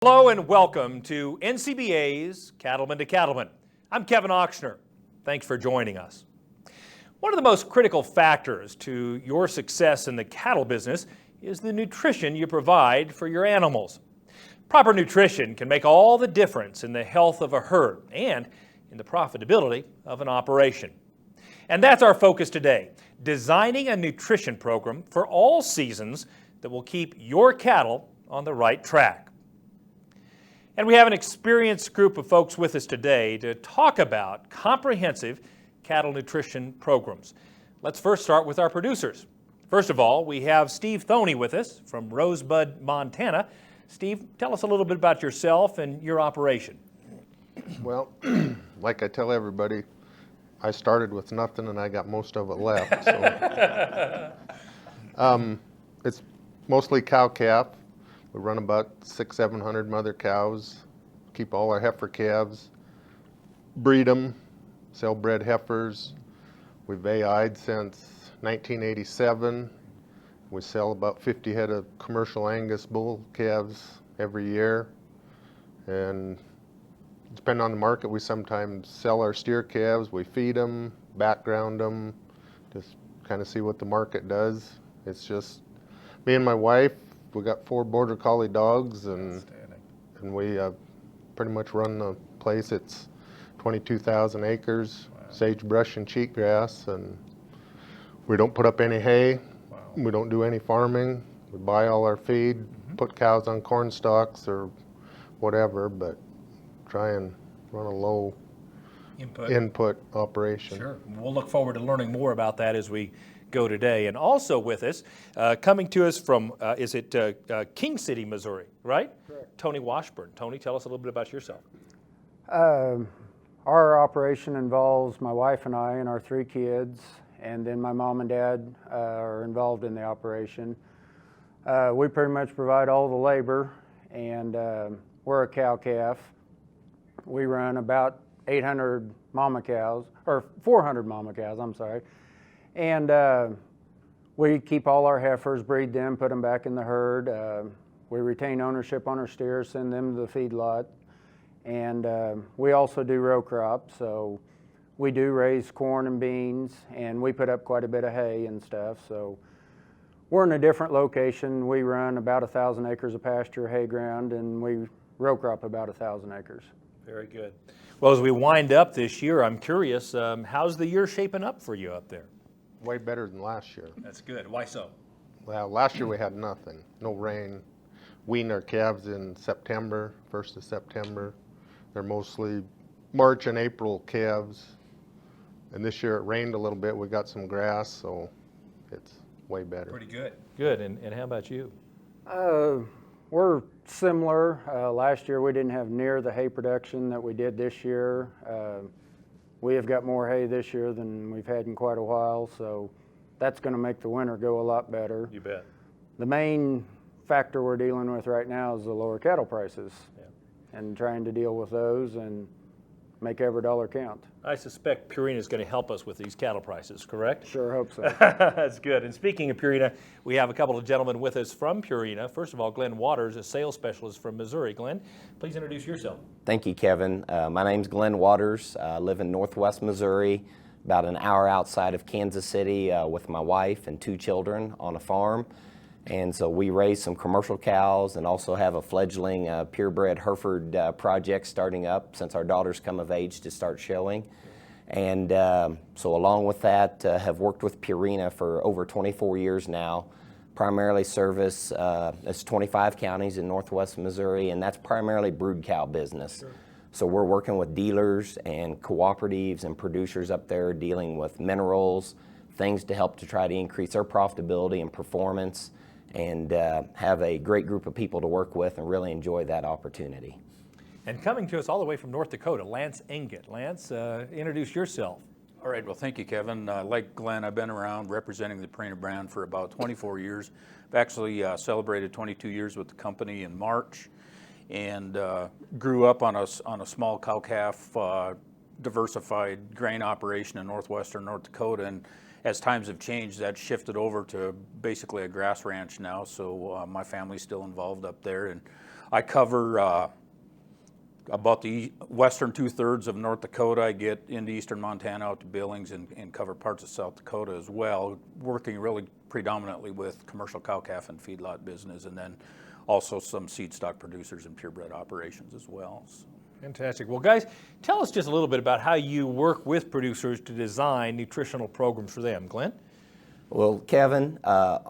Hello and welcome to NCBA's Cattlemen to Cattlemen. I'm Kevin Ochsner. Thanks for joining us. One of the most critical factors to your success in the cattle business is the nutrition you provide for your animals. Proper nutrition can make all the difference in the health of a herd and in the profitability of an operation. And that's our focus today, designing a nutrition program for all seasons that will keep your cattle on the right track. And we have an experienced group of folks with us today to talk about comprehensive cattle nutrition programs. Let's first start with our producers. First of all, we have Steve Thoney with us from Rosebud, Montana. Steve, tell us a little bit about yourself and your operation. Well, like I tell everybody, I started with nothing and I got most of it left. So. It's mostly cow-calf. We run about 600-700 mother cows, keep all our heifer calves, breed them, sell bred heifers. We've AI'd since 1987. We sell about 50 head of commercial Angus bull calves every year. And depending on the market, we sometimes sell our steer calves. We feed them, background them, just kind of see what the market does. It's just me and my wife. We got 4 border collie dogs, and we pretty much run the place. It's 22,000 acres, wow. Sagebrush and cheatgrass, and we don't put up any hay. Wow. We don't do any farming. We buy all our feed, put cows on corn stalks or whatever, but try and run a low input operation. Sure. We'll look forward to learning more about that as we go today. And also with us, coming to us from, King City, Missouri, right? Correct. Tony Washburn. Tony, tell us a little bit about yourself. Our operation involves my wife and I and our 3 kids, and then my mom and dad are involved in the operation. We pretty much provide all the labor, and we're a cow-calf. We run about 800 mama cows, or 400 mama cows, I'm sorry. And we keep all our heifers, breed them, put them back in the herd. We retain ownership on our steers, send them to the feedlot. And we also do row crop, so we do raise corn and beans, and we put up quite a bit of hay and stuff. So we're in a different location. We run about 1,000 acres of pasture, hay ground, and we row crop about 1,000 acres. Very good. Well, as we wind up this year, I'm curious, how's the year shaping up for you up there? Way better than last year. That's good. Why so? Well, last year we had nothing, no rain. Weaned our calves in September, 1st of September. They're mostly March and April calves. And this year it rained a little bit. We got some grass, so it's way better. Pretty good. Good. And how about you? We're similar. Last year we didn't have near the hay production that we did this year. We have got more hay this year than we've had in quite a while, so that's going to make the winter go a lot better. You bet. The main factor we're dealing with right now is the lower cattle prices, and trying to deal with those and make every dollar count. I suspect Purina is going to help us with these cattle prices, correct? Sure hope so. That's good. And speaking of Purina, we have a couple of gentlemen with us from Purina. First of all, Glenn Waters, a sales specialist from Missouri. Glenn, please introduce yourself. Thank you, Kevin. My name's Glenn Waters. I live in Northwest Missouri, about an hour outside of Kansas City, with my wife and 2 children on a farm. And so we raise some commercial cows and also have a fledgling purebred Hereford project starting up since our daughters come of age to start showing. And so along with that, have worked with Purina for over 24 years now. Primarily service it's 25 counties in Northwest Missouri, and that's primarily brood cow business. Sure. So we're working with dealers and cooperatives and producers up there dealing with minerals, things to help to try to increase their profitability and performance, and have a great group of people to work with and really enjoy that opportunity. And coming to us all the way from North Dakota, Lance Inget. Lance, introduce yourself. All right, well, thank you, Kevin. Like Glenn, I've been around representing the Purina brand for about 24 years. I've actually celebrated 22 years with the company in March, and grew up on a small cow-calf diversified grain operation in northwestern North Dakota. And as times have changed, that's shifted over to basically a grass ranch now. So my family's still involved up there, and I cover about the western 2/3 of North Dakota. I get into eastern Montana out to Billings and cover parts of South Dakota as well, working really predominantly with commercial cow-calf and feedlot business, and then also some seed stock producers and purebred operations as well. So. Fantastic. Well, guys, tell us just a little bit about how you work with producers to design nutritional programs for them. Glenn? Well, Kevin,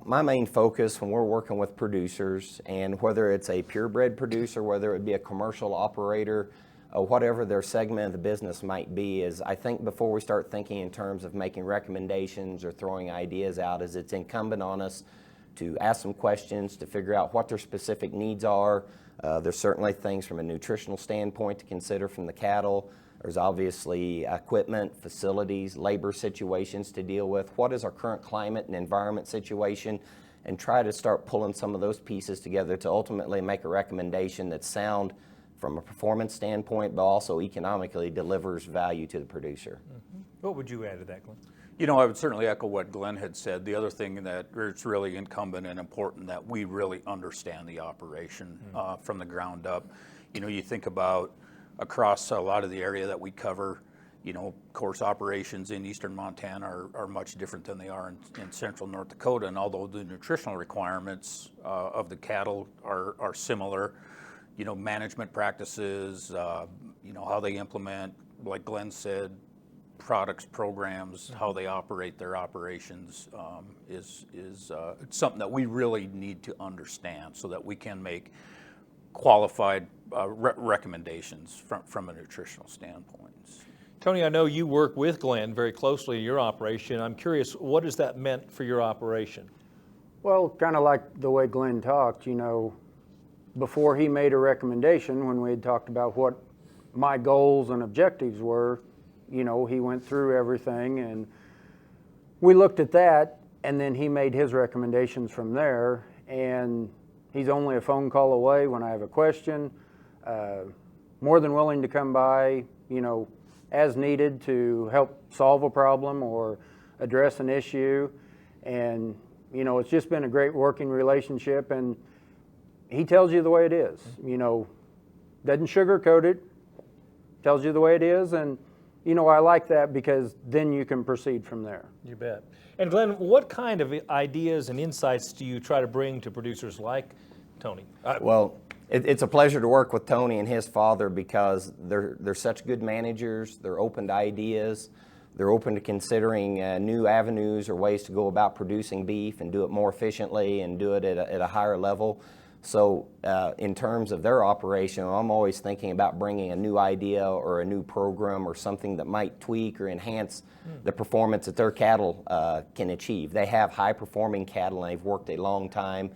my main focus when we're working with producers, and whether it's a purebred producer, whether it be a commercial operator, whatever their segment of the business might be, is I think before we start thinking in terms of making recommendations or throwing ideas out, is it's incumbent on us to ask some questions to figure out what their specific needs are. There's certainly things from a nutritional standpoint to consider from the cattle. There's obviously equipment, facilities, labor situations to deal with. What is our current climate and environment situation? And try to start pulling some of those pieces together to ultimately make a recommendation that's sound from a performance standpoint, but also economically delivers value to the producer. Mm-hmm. What would you add to that, Glenn? You know, I would certainly echo what Glenn had said. The other thing that it's really incumbent and important that we really understand the operation from the ground up. You know, you think about across a lot of the area that we cover, you know, of course, operations in eastern Montana are much different than they are in central North Dakota. And although the nutritional requirements of the cattle are similar, you know, management practices, you know, how they implement, like Glenn said, products, programs, how they operate their operations is something that we really need to understand so that we can make qualified recommendations from a nutritional standpoint. Tony, I know you work with Glenn very closely in your operation. I'm curious, what has that meant for your operation? Well, kind of like the way Glenn talked, you know, before he made a recommendation, when we had talked about what my goals and objectives were, you know, he went through everything and we looked at that, and then he made his recommendations from there. And he's only a phone call away when I have a question, more than willing to come by, you know, as needed to help solve a problem or address an issue. And, you know, it's just been a great working relationship, and he tells you the way it is, you know, doesn't sugarcoat it, tells you the way it is. And, you know, I like that because then you can proceed from there. You bet. And Glenn, what kind of ideas and insights do you try to bring to producers like Tony? Well, it's a pleasure to work with Tony and his father because they're such good managers. They're open to ideas. They're open to considering new avenues or ways to go about producing beef and do it more efficiently and do it at a higher level. So in terms of their operation, I'm always thinking about bringing a new idea or a new program or something that might tweak or enhance the performance that their cattle can achieve. They have high-performing cattle, and they've worked a long time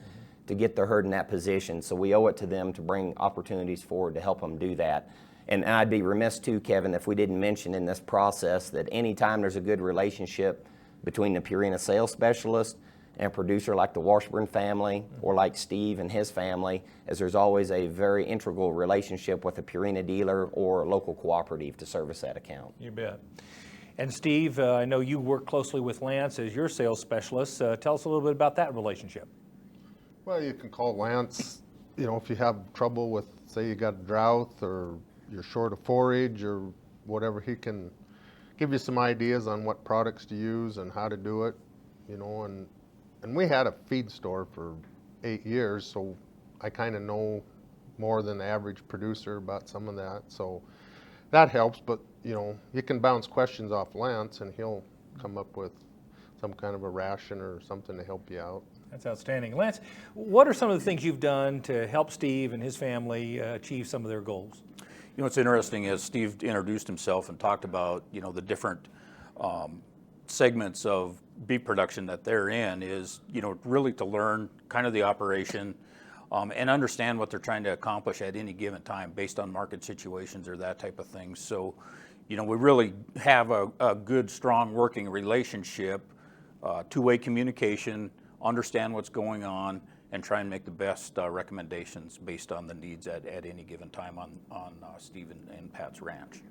to get their herd in that position. So we owe it to them to bring opportunities forward to help them do that. And I'd be remiss too, Kevin, if we didn't mention in this process that anytime there's a good relationship between the Purina sales specialist and a producer like the Washburn family or like Steve and his family, as there's always a very integral relationship with a Purina dealer or a local cooperative to service that account. You bet. And Steve, I know you work closely with Lance as your sales specialist. Tell us a little bit about that relationship. Well, you can call Lance, you know, if you have trouble with, say you got drought or you're short of forage or whatever, he can give you some ideas on what products to use and how to do it, you know. And we had a feed store for 8 years, so I kind of know more than the average producer about some of that. So that helps, but, you know, you can bounce questions off Lance and he'll come up with some kind of a ration or something to help you out. That's outstanding. Lance, what are some of the things you've done to help Steve and his family achieve some of their goals? You know, what's interesting is Steve introduced himself and talked about, you know, the different segments of beef production that they're in is, you know, really to learn kind of the operation and understand what they're trying to accomplish at any given time based on market situations or that type of thing. So, you know, we really have a good, strong working relationship, two-way communication, understand what's going on, and try and make the best recommendations based on the needs at any given time on Steve and Pat's ranch.